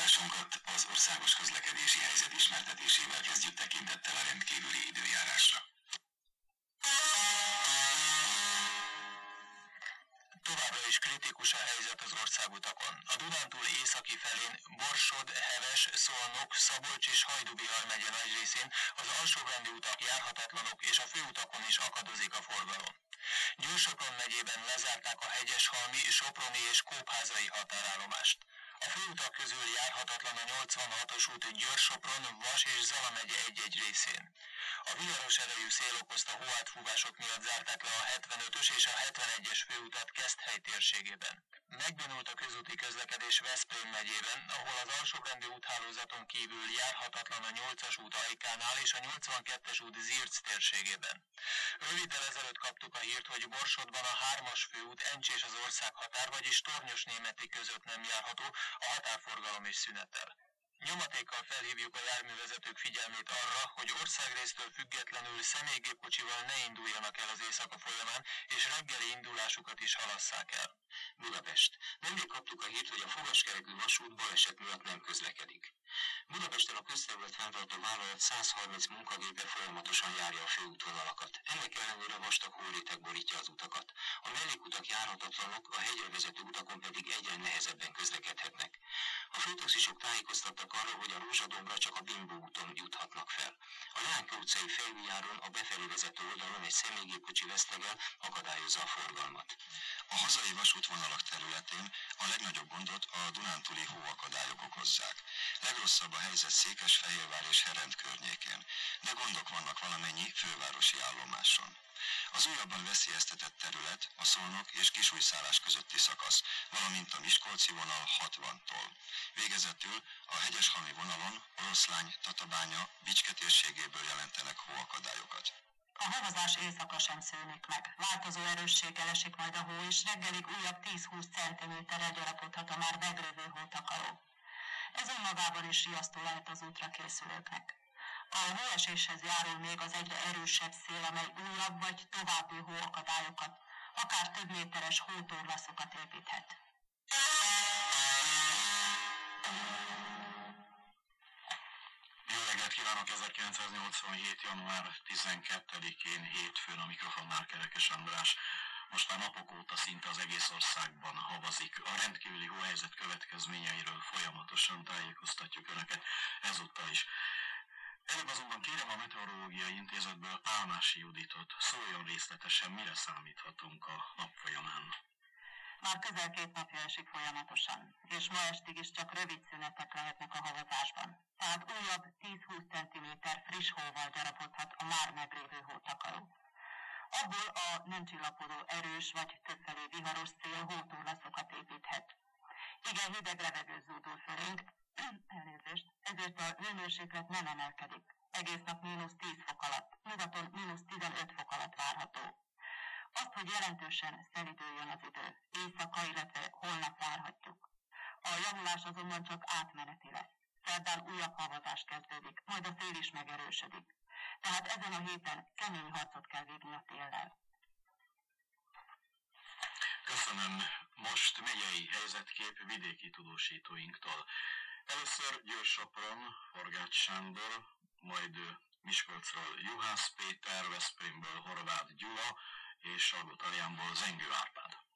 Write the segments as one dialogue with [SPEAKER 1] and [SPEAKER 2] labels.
[SPEAKER 1] Látogatásunkat az országos közlekedési helyzet ismertetésével kezdjük tekintettel a rendkívüli időjárásra. Továbbra is kritikus a helyzet az országutakon. A Dunántúl északi felén Borsod, Heves, Szolnok, Szabolcs és Hajdubihar megye nagy részén az alsóbrendű utak járhatatlanok és a főutakon is akadozik a forgalom. Győr-Sopron megyében lezárták a Hegyeshalmi, Soproni és Kópházai határállomást. A főutak közül járhatatlan a 86-os út Győr-Sopron, Vas és Zala megye egy-egy részén. A viharos erejű szél okozta hóátfúvások miatt zárták le a 75-ös és a 71-es főutat Keszthely térségében. Megbénult a közúti közlekedés Veszprém megyében, ahol az alsóbrendű úthálózaton kívül járhatatlan a 8-as út Ajkánál és a 82-es út Zirc térségében. Röviddel ezelőtt kaptuk a hírt, hogy Borsodban a 3-as főút Encs és az országhatár, vagyis Tornyos-Németi között nem járható, a határforgalom is szünetel. Nyomatékkal felhívjuk a járművezetők figyelmét arra, hogy országrésztől függetlenül személygépkocsival ne induljanak el az éjszaka folyamán, és reggeli indulásukat is halasszák el. Budapest. Nemrég kaptuk a hírt, hogy a fogaskerekű vasút baleset miatt nem közlekedik. Budapesten a közterület fenntartó vállalat 130 munkagépe folyamatosan járja a főútvonalakat. Ennek ellenére vastag hóréteg borítja az utakat. A mellékutak járhatatlanok, a hegyre vezető utakon pedig egyre nehezebben közlekedhetnek. A főtaxisok tájékoztattak arra, hogy a Rózsadombra csak a Bimbó úton juthatnak fel. A Leánykő utcai felüljáron a befelé vezető oldalon egy személygépkocsi vesztegel akadályozza a forgalmat. A hazai vasútvonalak területén a legnagyobb gondot a dunántúli hóakadályok okozzák. Legrosszabb a helyzet Székesfehérvár és Herent környékén, de gondok vannak valamennyi fővárosi állomáson. Az újabban veszélyeztetett terület a Szolnok és Kisújszállás közötti szakasz, valamint a Miskolci vonal 60-tól. Végezetül a Hegyeshalmi vonalon Oroszlány, Tatabánya, Bicske térségéből jelentenek hóakadályokat.
[SPEAKER 2] A havazás éjszaka sem szűnik meg. Változó erősséggel esik majd a hó, és reggelig újabb 10-20 cm-rel gyarapodhat a már megrövő hótakaró. Ez önmagában is riasztó lehet az útra készülőknek. A hóeséshez járul még az egyre erősebb szél, amely újabb vagy további hóakadályokat, akár több méteres hótorlaszokat építhet.
[SPEAKER 1] Jó reggelt kívánok! 1987. január 12-én hétfőn a mikrofonnál Kerekes András. Most már napok óta szinte az egész országban havazik. A rendkívüli hóhelyzet következményeiről folyamatosan tájékoztatjuk Önöket ezúttal is. Előbb azonban kérem a Meteorológiai Intézetből Pálmási Juditot, szóljon részletesen, mire számíthatunk a nap folyamán.
[SPEAKER 2] Már közel 2 napja esik folyamatosan, és ma estig is csak rövid szünetek lehetnek a havazásban. Tehát újabb 10-20 cm friss hóval gyarapodhat a már meglévő hótakaró. Abból a nem csillapodó erős vagy többfelé viharos szél hótorlaszokat építhet. Igen hideg levegő zúdul fölénk, elnézést, ezért a hőmérséklet nem emelkedik. Egész nap -10 fok alatt, nyugaton -15 fok alatt várható. Azt, hogy jelentősen szelidüljön az idő, éjszaka, illetve holnap várhatjuk. A javulás azonban csak átmeneti lesz. Szerdán újabb havazás kezdődik, majd a szél is megerősödik. Tehát ezen a héten kemény harcot kell vívni a téllel.
[SPEAKER 1] Köszönöm. Most megyei helyzetkép vidéki tudósítóinktól. Először Győr-Sopron, Forgács Sándor, majd Miskolcról Juhász Péter, Veszprémből Horváth Gyula és Salgótarjánból Zengő Árpád.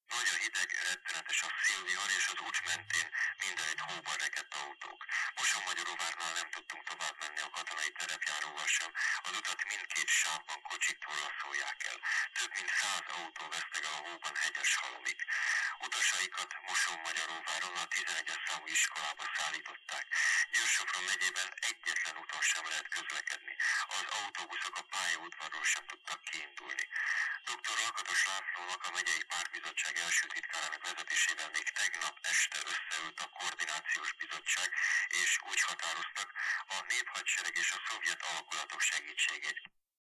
[SPEAKER 3] Nagyon hideg, rettenetes a szélvihar, és az út mentén mindenütt hóban rekedt autók. Mosonmagyaróvárnál nem tudtunk tovább menni a katonai terepjáróval sem, az utat mindkét sávban kocsik torlaszolják el. Több mint 100 autó veszteg el a hóban Hegyeshalomig. Utasaikat Mosonmagyaróváron a 11-es számú iskolába szállították. Győr-Sopron megyében egyetlen úton sem lehet közlekedni. Az autóbuszok a pályaudvarról sem tudtak kiindulni. Dr. Lakatos Lászlónak, a megyei pártbizottság első titkárának vezetésével még tegnap este összeült a koordinációs bizottság, és úgy határoztak, a néphadsereg és a szovjet alakulatok segítségét